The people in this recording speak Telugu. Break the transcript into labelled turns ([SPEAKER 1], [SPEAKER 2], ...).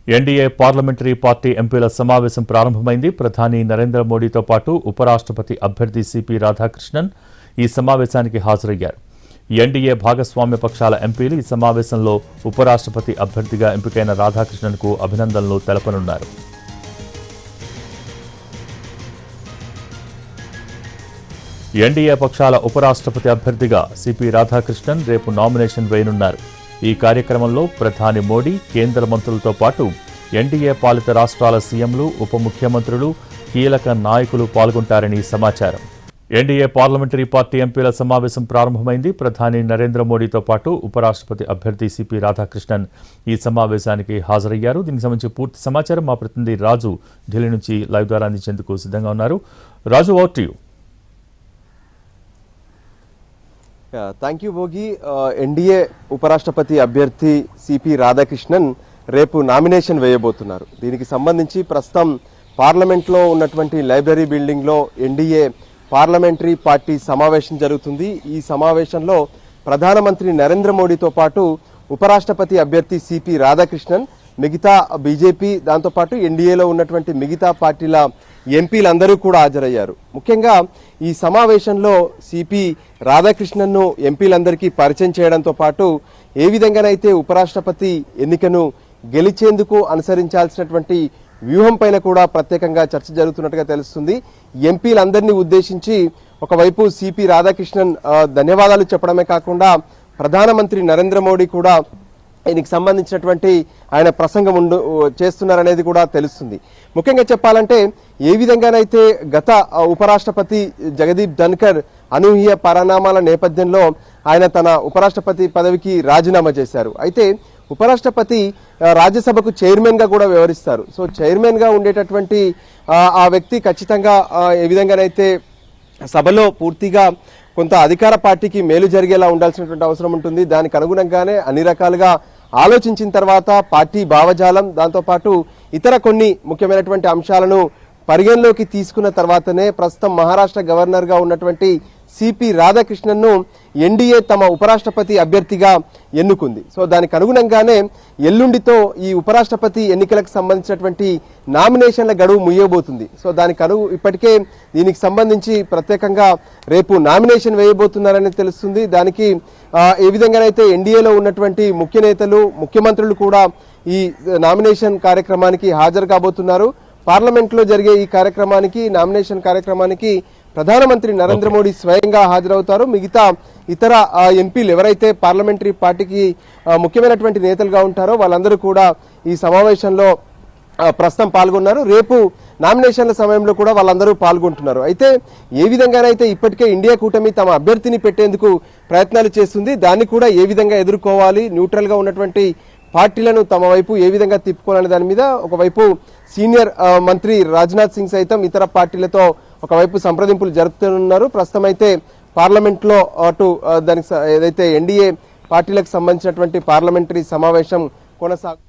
[SPEAKER 1] ఎన్డీఏ పార్లమెంటరీ పార్టీ ఎంపీల సమావేశం ప్రారంభమైంది. ప్రధాని నరేంద్ర మోడీతో పాటు ఉపరాష్ట్రపతి అభ్యర్థి సిపి రాధాకృష్ణన్ ఈ సమావేశానికి హాజరయ్యారు. ఎన్డీఏ భాగస్వామ్య పక్షాల ఎంపీలు ఈ సమావేశంలో ఉపరాష్ట్రపతి అభ్యర్థిగా ఎంపికైన రాధాకృష్ణన్కు అభినందనలు తెలపనున్నారు. ఎన్డీఏ పక్షాల ఉపరాష్ట్రపతి అభ్యర్థిగా సిపి రాధాకృష్ణన్ రేపు నామినేషన్ వేయనున్నారు. ఈ కార్యక్రమంలో ప్రధాని మోడీ, కేంద్ర మంత్రులతో పాటు ఎన్డీఏ పాలిత రాష్ట్రాల సీఎంలు, ఉప ముఖ్యమంత్రులు, కీలక నాయకులు పాల్గొంటారని సమాచారం. ఎన్డీఏ పార్లమెంటరీ పార్టీ ఎంపీల సమావేశం ప్రారంభమైంది. ప్రధాని నరేంద్ర మోడీతో పాటు ఉపరాష్ట్రపతి అభ్యర్థి సిపి రాధాకృష్ణన్ ఈ సమావేశానికి హాజరయ్యారు. దీనికి సంబంధించి పూర్తి సమాచారం మా ప్రతినిధి రాజు ఢిల్లీ నుంచి లైవ్ ద్వారా అందించేందుకు సిద్ధంగా ఉన్నారు. Raju, over to you.
[SPEAKER 2] Thank you Bhogi. NDA ఉపరాష్ట్రపతి అభ్యర్థి సిపి రాధాకృష్ణన్ రేపు నామినేషన్ వేయబోతున్నారు. దీనికి సంబంధించి ప్రస్తుతం పార్లమెంట్లో ఉన్నటువంటి లైబ్రరీ బిల్డింగ్లో ఎన్డీఏ పార్లమెంటరీ పార్టీ సమావేశం జరుగుతుంది. ఈ సమావేశంలో ప్రధానమంత్రి నరేంద్ర మోడీతో పాటు ఉపరాష్ట్రపతి అభ్యర్థి సిపి రాధాకృష్ణన్, మిగతా బీజేపీ, దాంతోపాటు ఎన్డీఏలో ఉన్నటువంటి మిగతా పార్టీల ఎంపీలందరూ కూడా హాజరయ్యారు. ముఖ్యంగా ఈ సమావేశంలో సిపి రాధాకృష్ణన్ను ఎంపీలందరికీ పరిచయం చేయడంతో పాటు ఏ విధంగానైతే ఉపరాష్ట్రపతి ఎన్నికను గెలిచేందుకు అనుసరించాల్సినటువంటి వ్యూహం పైన కూడా ప్రత్యేకంగా చర్చ జరుగుతున్నట్టుగా తెలుస్తుంది. ఎంపీలందరినీ ఉద్దేశించి ఒకవైపు సిపి రాధాకృష్ణన్ ధన్యవాదాలు చెప్పడమే కాకుండా ప్రధానమంత్రి నరేంద్ర మోడీ కూడా దీనికి సంబంధించినటువంటి ఆయన ప్రసంగం చేస్తున్నారనేది కూడా తెలుస్తుంది. ముఖ్యంగా చెప్పాలంటే ఏ విధంగానైతే గత ఉపరాష్ట్రపతి జగదీప్ ధన్కర్ అనూహ్య పరిణామాల నేపథ్యంలో ఆయన తన ఉపరాష్ట్రపతి పదవికి రాజీనామా చేశారు. అయితే ఉపరాష్ట్రపతి రాజ్యసభకు చైర్మన్ గా కూడా వ్యవహరిస్తారు. సో చైర్మన్ గా ఉండేటటువంటి ఆ వ్యక్తి ఖచ్చితంగా ఏ విధంగానైతే సభలో పూర్తిగా కొంత అధికార పార్టీకి మేలు జరిగేలా ఉండాల్సినటువంటి అవసరం ఉంటుంది. దానికి అనుగుణంగానే అన్ని రకాలుగా ఆలోచించిన తర్వాత పార్టీ భావజాలం, దాంతోపాటు ఇతర కొన్ని ముఖ్యమైనటువంటి అంశాలను పరిగణలోకి తీసుకున్న తర్వాతనే ప్రస్తుతం మహారాష్ట్ర గవర్నర్గా ఉన్నటువంటి సిపి రాధాకృష్ణన్ను ఎన్డీఏ తమ ఉపరాష్ట్రపతి అభ్యర్థిగా ఎన్నుకుంది. సో దానికి అనుగుణంగానే ఎల్లుండితో ఈ ఉపరాష్ట్రపతి ఎన్నికలకు సంబంధించినటువంటి నామినేషన్ల గడువు ముయ్యబోతుంది. సో ఇప్పటికే దీనికి సంబంధించి ప్రత్యేకంగా రేపు నామినేషన్ వేయబోతున్నారని తెలుస్తుంది. దానికి ఏ విధంగానైతే ఎన్డీఏలో ఉన్నటువంటి ముఖ్య నేతలు, ముఖ్యమంత్రులు కూడా ఈ నామినేషన్ కార్యక్రమానికి హాజరు కాబోతున్నారు. పార్లమెంట్లో జరిగే ఈ కార్యక్రమానికి, నామినేషన్ కార్యక్రమానికి ప్రధానమంత్రి నరేంద్ర మోడీ స్వయంగా హాజరవుతారు. మిగతా ఇతర ఎంపీలు ఎవరైతే పార్లమెంటరీ పార్టీకి ముఖ్యమైనటువంటి నేతలుగా ఉంటారో వాళ్ళందరూ కూడా ఈ సమావేశంలో ప్రస్తుతం పాల్గొన్నారు. రేపు నామినేషన్ల సమయంలో కూడా వాళ్ళందరూ పాల్గొంటున్నారు. అయితే ఏ విధంగానైతే ఇప్పటికే ఇండియా కూటమి తమ అభ్యర్థిని పెట్టేందుకు ప్రయత్నాలు చేస్తుంది, దాన్ని కూడా ఏ విధంగా ఎదుర్కోవాలి, న్యూట్రల్ గా ఉన్నటువంటి పార్టీలను తమ వైపు ఏ విధంగా తిప్పుకోవాలనే దాని మీద ఒకవైపు సీనియర్ మంత్రి రాజ్నాథ్ సింగ్ సైతం ఇతర పార్టీలతో ఒకవైపు సంప్రదింపులు జరుపుతున్నారు. ప్రస్తుతం అయితే పార్లమెంట్ లో అటు దానికి ఏదైతే ఎన్డీఏ పార్టీలకు సంబంధించినటువంటి పార్లమెంటరీ సమావేశం కొనసాగు.